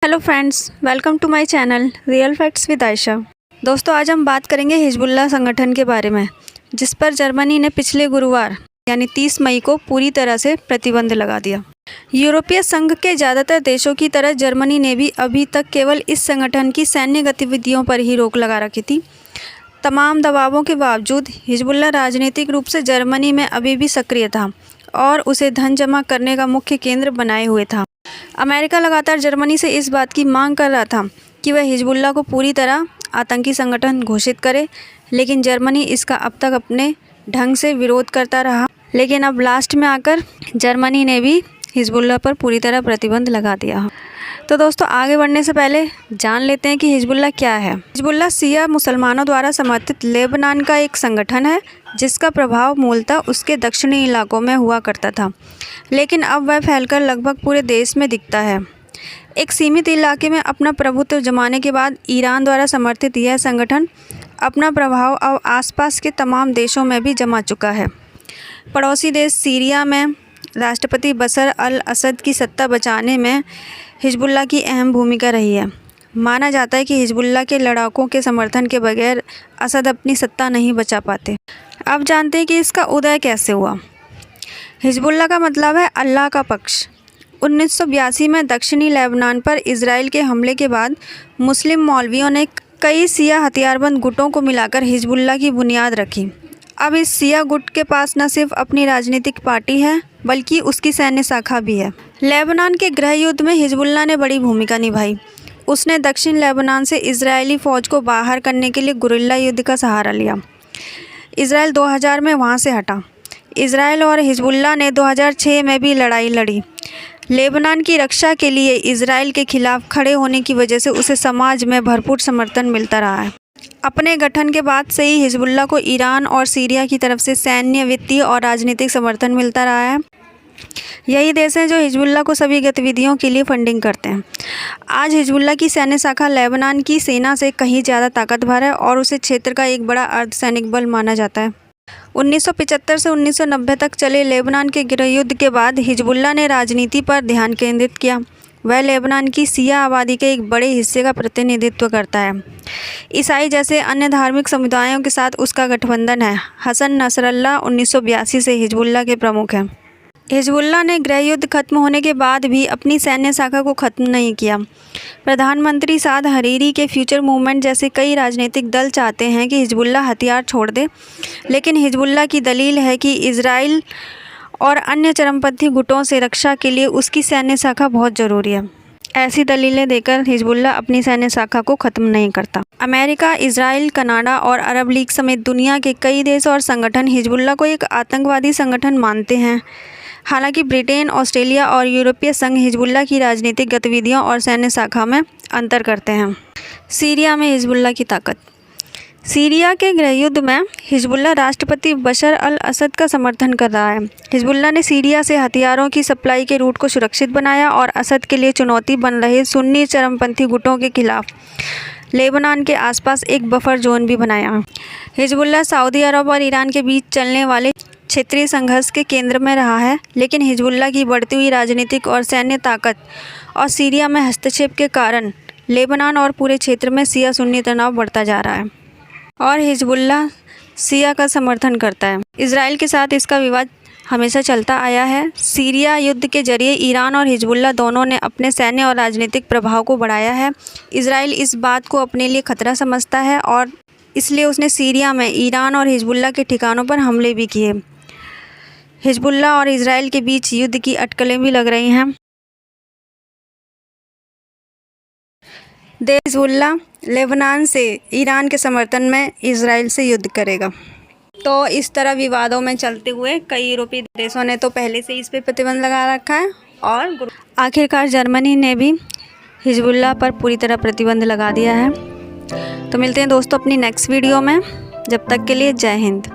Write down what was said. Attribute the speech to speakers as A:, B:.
A: Hello friends, welcome to my channel real facts with Ayesha. दोस्तों, आज हम बात करेंगे हिजबुल्लाह संगठन के बारे में, जिस पर जर्मनी ने पिछले गुरुवार यानी 30 मई को पूरी तरह से प्रतिबंध लगा दिया। यूरोपीय संघ के ज़्यादातर देशों की तरह जर्मनी ने भी अभी तक केवल इस संगठन की सैन्य गतिविधियों पर ही रोक लगा रखी थी। तमाम दबावों के बावजूद हिजबुल्लाह राजनीतिक रूप से जर्मनी में अभी भी सक्रिय था और उसे धन जमा करने का मुख्य केंद्र बनाए हुए था। अमेरिका लगातार जर्मनी से इस बात की मांग कर रहा था कि वह हिजबुल्लाह को पूरी तरह आतंकी संगठन घोषित करे, लेकिन जर्मनी इसका अब तक अपने ढंग से विरोध करता रहा। लेकिन अब लास्ट में आकर जर्मनी ने भी हिजबुल्लाह पर पूरी तरह प्रतिबंध लगा दिया। तो दोस्तों, आगे बढ़ने से पहले जान लेते हैं कि हिजबुल्लाह क्या है। हिजबुल्लाह शिया मुसलमानों द्वारा समर्थित लेबनान का एक संगठन है, जिसका प्रभाव मूलतः उसके दक्षिणी इलाकों में हुआ करता था, लेकिन अब वह फैलकर लगभग पूरे देश में दिखता है। एक सीमित इलाके में अपना प्रभुत्व जमाने के बाद ईरान द्वारा समर्थित यह संगठन अपना प्रभाव अब आसपास के तमाम देशों में भी जमा चुका है। पड़ोसी देश सीरिया में राष्ट्रपति बशर अल असद की सत्ता बचाने में हिजबुल्लाह की अहम भूमिका रही है। माना जाता है कि हिजबुल्लाह के लड़ाकों के समर्थन के बगैर असद अपनी सत्ता नहीं बचा पाते। अब जानते हैं कि इसका उदय कैसे हुआ। हिजबुल्लाह का मतलब है अल्लाह का पक्ष। 1982 में दक्षिणी लेबनान पर इजराइल के हमले के बाद मुस्लिम मौलवियों ने कई शिया हथियारबंद गुटों को मिलाकर हिजबुल्लाह की बुनियाद रखी। अब इस शिया गुट के पास न सिर्फ अपनी राजनीतिक पार्टी है, बल्कि उसकी सैन्य शाखा भी है। लेबनान के गृह युद्ध में हिजबुल्लाह ने बड़ी भूमिका निभाई। उसने दक्षिण लेबनान से इजरायली फ़ौज को बाहर करने के लिए गुरिल्ला युद्ध का सहारा लिया। इजराइल 2000 में वहाँ से हटा। इजराइल और हिजबुल्लाह ने 2006 में भी लड़ाई लड़ी। लेबनान की रक्षा के लिए इजराइल के खिलाफ खड़े होने की वजह से उसे समाज में भरपूर समर्थन मिलता रहा है। अपने गठन के बाद से ही हिजबुल्लाह को ईरान और सीरिया की तरफ से सैन्य, वित्तीय और राजनीतिक समर्थन मिलता रहा है। यही देश हैं जो हिजबुल्लाह को सभी गतिविधियों के लिए फंडिंग करते हैं। आज हिजबुल्लाह की सैन्य शाखा लेबनान की सेना से कहीं ज़्यादा ताकतवर है और उसे क्षेत्र का एक बड़ा अर्धसैनिक बल माना जाता है। 1975 से 1990 तक चले लेबनान के गृह युद्ध के बाद हिजबुल्लाह ने राजनीति पर ध्यान केंद्रित किया। वह लेबनान की शिया आबादी के एक बड़े हिस्से का प्रतिनिधित्व करता है। ईसाई जैसे अन्य धार्मिक समुदायों के साथ उसका गठबंधन है। हसन नसरल्लाह 1982 से हिजबुल्लाह के प्रमुख हैं। हिजबुल्लाह ने गृह युद्ध खत्म होने के बाद भी अपनी सैन्य शाखा को खत्म नहीं किया। प्रधानमंत्री साद हरीरी के फ्यूचर मूवमेंट जैसे कई राजनीतिक दल चाहते हैं कि हिजबुल्लाह हथियार छोड़ दे, लेकिन हिजबुल्लाह की दलील है कि इजराइल और अन्य चरमपंथी गुटों से रक्षा के लिए उसकी सैन्य शाखा बहुत ज़रूरी है। ऐसी दलीलें देकर हिजबुल्लाह अपनी सैन्य शाखा को ख़त्म नहीं करता। अमेरिका, इजराइल, कनाडा और अरब लीग समेत दुनिया के कई देश और संगठन हिजबुल्लाह को एक आतंकवादी संगठन मानते हैं। हालांकि ब्रिटेन, ऑस्ट्रेलिया और यूरोपीय संघ हिजबुल्लाह की राजनीतिक गतिविधियों और सैन्य शाखा में अंतर करते हैं। सीरिया में हिजबुल्लाह की ताकत। सीरिया के गृह युद्ध में हिजबुल्लाह राष्ट्रपति बशर अल असद का समर्थन कर रहा है। हिजबुल्लाह ने सीरिया से हथियारों की सप्लाई के रूट को सुरक्षित बनाया और असद के लिए चुनौती बन रहे सुन्नी चरमपंथी गुटों के खिलाफ लेबनान के आसपास एक बफर जोन भी बनाया। हिजबुल्लाह सऊदी अरब और ईरान के बीच चलने वाले क्षेत्रीय संघर्ष के केंद्र में रहा है, लेकिन हिजबुल्लाह की बढ़ती हुई राजनीतिक और सैन्य ताकत और सीरिया में हस्तक्षेप के कारण लेबनान और पूरे क्षेत्र में शिया सुन्नी तनाव बढ़ता जा रहा है और हिजबुल्लाह शिया का समर्थन करता है। इजराइल के साथ इसका विवाद हमेशा चलता आया है। सीरिया युद्ध के जरिए ईरान और हिजबुल्लाह दोनों ने अपने सैन्य और राजनीतिक प्रभाव को बढ़ाया है। इजराइल इस बात को अपने लिए खतरा समझता है और इसलिए उसने सीरिया में ईरान और हिजबुल्लाह के ठिकानों पर हमले भी किए। हिजबुल्लाह और इजराइल के बीच युद्ध की अटकलें भी लग रही हैं। हिजबुल्लाह लेबनान से ईरान के समर्थन में इजराइल से युद्ध करेगा। तो इस तरह विवादों में चलते हुए कई यूरोपीय देशों ने तो पहले से इस पे प्रतिबंध लगा रखा है और आखिरकार जर्मनी ने भी हिजबुल्लाह पर पूरी तरह प्रतिबंध लगा दिया है। तो मिलते हैं दोस्तों अपनी नेक्स्ट वीडियो में। जब तक के लिए जय हिंद।